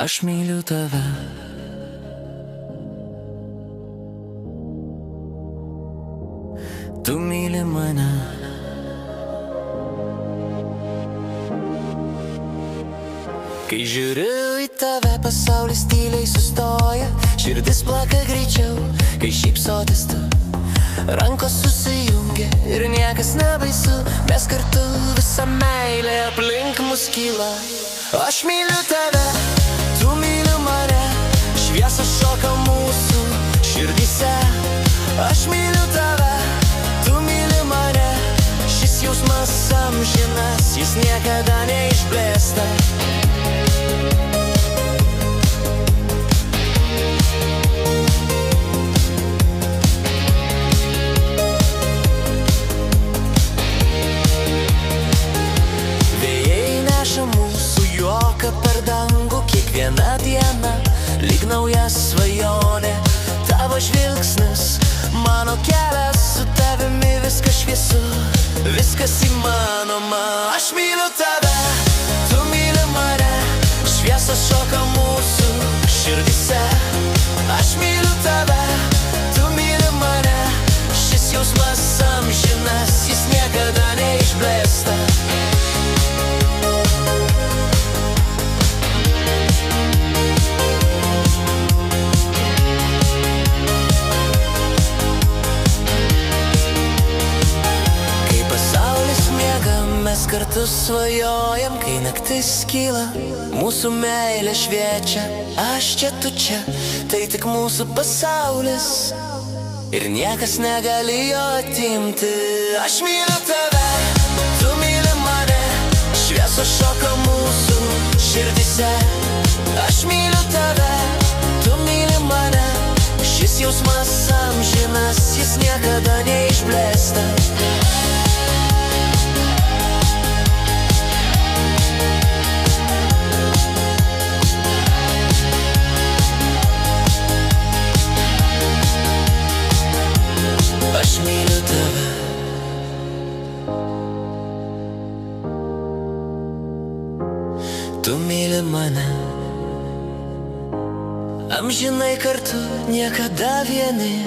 Aš myliu tave. Tu myli mane. Kai žiūriu į tave, pasaulis tyliai sustoja, širdis plaka greičiau, kai šypsotis tu. Rankos susijungia ir niekas nebaisu, mes kartu visa meilė aplink mus kyla. Aš myliu tave, tu myli mane, šviesa šoka mūsų širdyse. Aš myliu tave, tu myli mane, šis jausmas amžinas, jis niekada neišblėsta. Per dangų kiekviena diena lyg nauja svajonė. Tavo žvilgsnis, mano kelias, su tavimi viskas šviesu, viskas įmanoma. Aš myliu tave, tu myli mane, šviesa šoka mūsų širdyse. Aš myliu tave, tu myli mane, šis jausmas amžinas, jis niekada neišblėsta. Mes kartu svajojam, kai naktis kyla, mūsų meilė šviečia. Aš čia, tu čia, tai tik mūsų pasaulis ir niekas negali jo atimti. Aš myliu tave, tu myli mane, šviesa šoka mūsų širdyse. Aš myliu tave, tu myli mane, šis jausmas amžinas, jis niekada neišblėsta. Aš myliu tave. Tu myli mane. Amžinai kartu, niekada vieni.